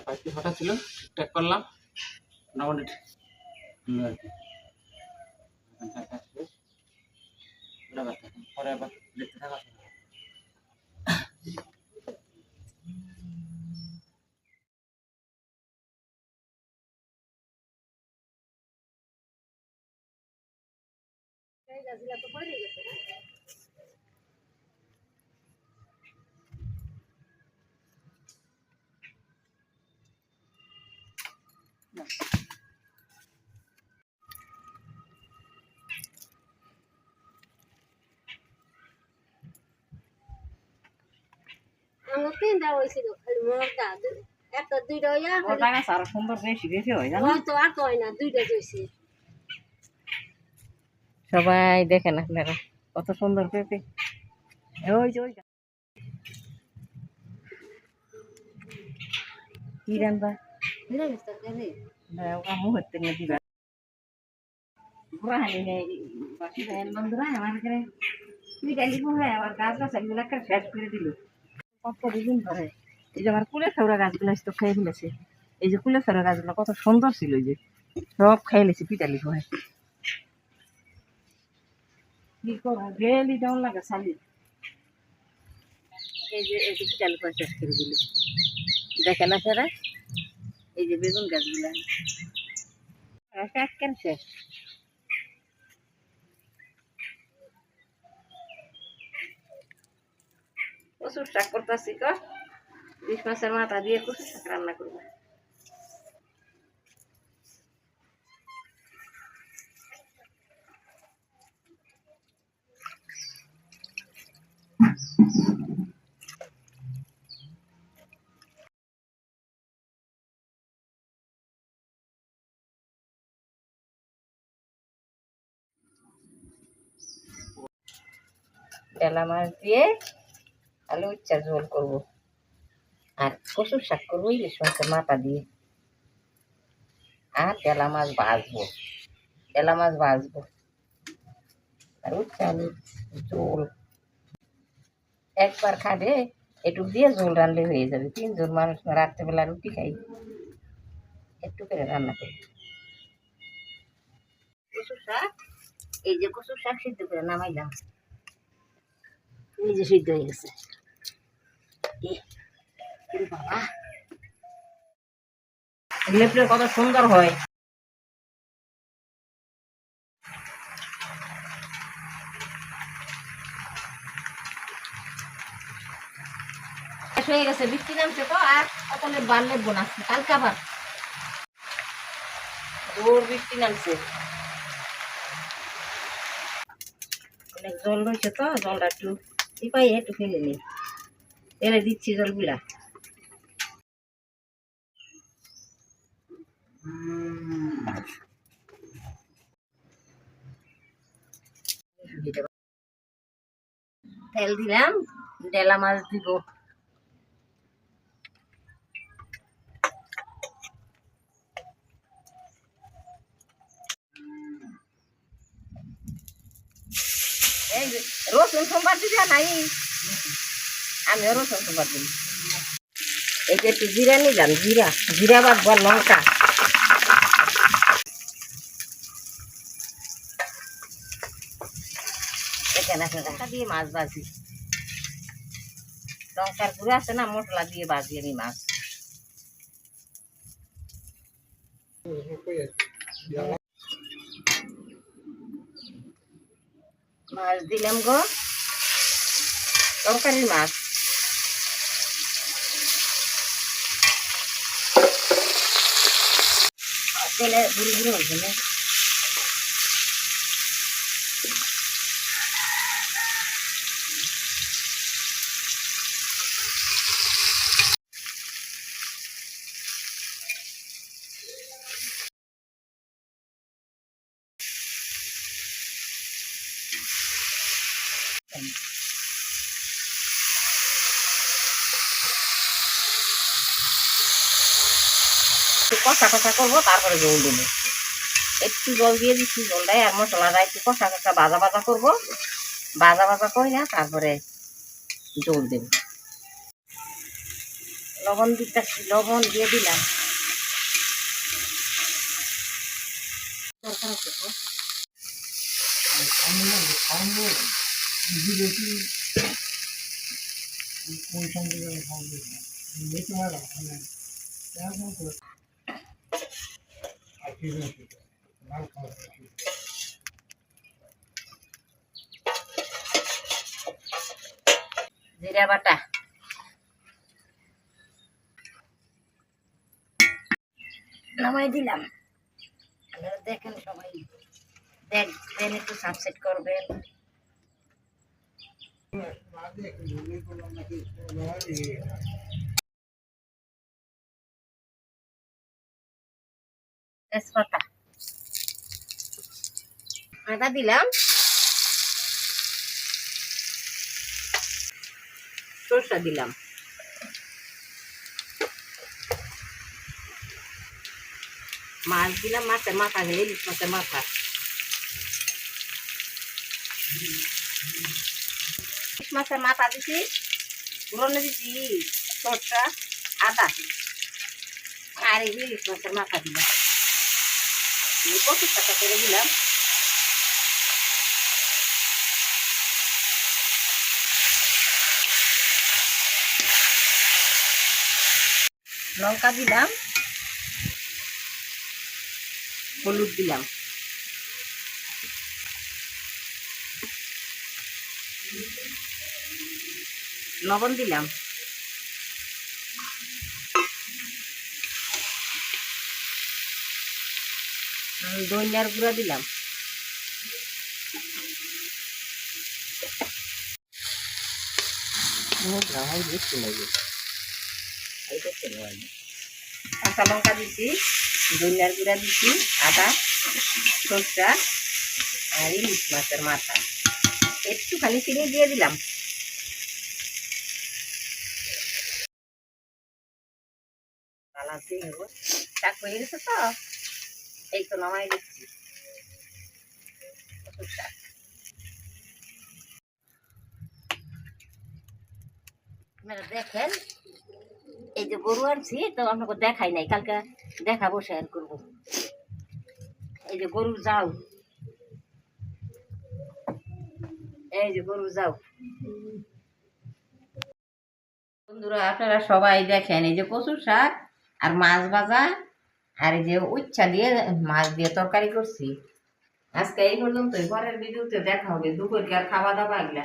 পাইপটি ফাটা ছিল, ঠিকঠাক করলাম মোটামুটি আর কি। পরে আবার দেখতে থাকা সবাই দেখেন আপনারা কত সুন্দর পেঁপে। ওই যে ওই কি রান্না মুহূর্তে নিয়ে দিবা পুরানি নেই বাকি বন্ধুরা আমার এখানে আমার গাছ গাছ এগুলো একটা শেষ করে দিল কত দিন ধরে। এই যে আমার কুলের খাওয়া গাছগুলো তো খেয়ে ফেলেছে। এই যে কুলের খাওয়া গাছগুলো কত সুন্দর ছিল, এই যে সব খেয়ে লেছে পিটালি হয়। কি করবো গেলি যেমন লাগে শালি। এই যে পিটালি করে শেষ করে দিল দেখে না সেরা। এই যে বেগুন গাছগুলো কেন শেষ। প্রচুর শাক করতেছি তো, ২০ মাসের মাথা দিয়ে প্রচুর শাক রান্না করবো। ডেলা মাছ দিয়ে আলু উচ্চা ঝোল করবো, আর কচুর শাক করবো ইলিশ মাছের মাথা দিয়ে, আর ডেলা মাছ ভাজবো। ডেলা মাছ ভাজবো আর উচ্চা আলু ঝোল। একবার খাবে একটু দিয়ে ঝোল রানলে হয়ে যাবে। ৩ জন মানুষ রাত্রেবেলা রুটি খাই, একটু করে রান্না করি। কচুর শাক, এই যে কচুর শাক সিদ্ধ করে নামাইলাম, নিজে সিদ্ধ হয়ে গেছে। বাবা লেপলে কত সুন্দর হয়। হয়ে গেছে, বৃষ্টি নামছে তো, আর কত বার লেপবো না, কালকে আবার জোর বৃষ্টি নামছে। অনেক জল রয়েছে তো, জলটা একটু চিপাই একটু ফেলে নি, ফেলে দিচ্ছি জলগুলা। তেল দিলাম, ডেলা মাছ দিব। এই রসুন সোমবার দিবে নাই, আমিও রসুন সোমবার দিই। এই যে একটু জিরা নিলাম, জিরা জিরা বাটবো, লঙ্কা এখানে লঙ্কা দিয়ে মাছ ভাজি। লঙ্কার গুঁড়ো আছে না, মশলা দিয়ে ভাজি আমি মাছ। মাছ দিলাম গো, তরকারির মাছ। তেলে বুড়ি বুড়ি হয়েছে না, কষা কষা করবো, তারপরে জল দেবো। একটু জল দিয়ে দিচ্ছি, জলটাই আর মশলাটা একটু কষা কষা ভাজা ভাজা করবো। ভাজা ভাজা করি না, তারপরে জল দেব। লবণ দিতেছি, লবণ দিয়ে দিলাম। দরকার আছে তো। জিরা বাটা, নামাই দিলাম। আপনারা দেখেন, সবাই দেখবেন, একটু সাবস্ক্রাইব করবেন। তেজপাতা, আদা দিলাম, সরষা দিলাম, মাছ দিলাম, মাছের মাথা দিলে, ইলিশ মাছের মাথা। ইলিশ মাছের মাথা দিছি, গুঁড়ো দিছি সরষা, আদা, আর এই ইলিশ মাছের মাথা দিলাম। পঁচিশ টাকা করে দিলাম। লঙ্কা দিলাম, হলুদ দিলাম, লবণ দিলাম, ধনিয়ার গুঁড়া দিলাম, কাঁচা লঙ্কা দিছি, ধনিয়ার গুঁড়া দিছি, আদা, সরষা আর ইলিশ মাছের মাথা, একটুখানি চিনি দিয়ে দিলাম। শাক হয়ে গেছে তো, এই তো নামাই দিচ্ছি। শাক আপনারা দেখেন, এই যে গরু আনছি তো আপনাকে দেখাই নাই, কালকে দেখাবো, শেয়ার করবো। এই যে গরুর যাও, এই যে গরুর যাও। বন্ধুরা, আপনারা সবাই দেখেন, এই যে কচুর শাক আর মাছ ভাজা, আর এই যে উচ্ছা দিয়ে মাছ দিয়ে তরকারি করছি। আজকে এই পর্যন্ত, পরের ভিডিওতে দেখা হবে দুপুরকার খাওয়া দাওয়া এগুলা।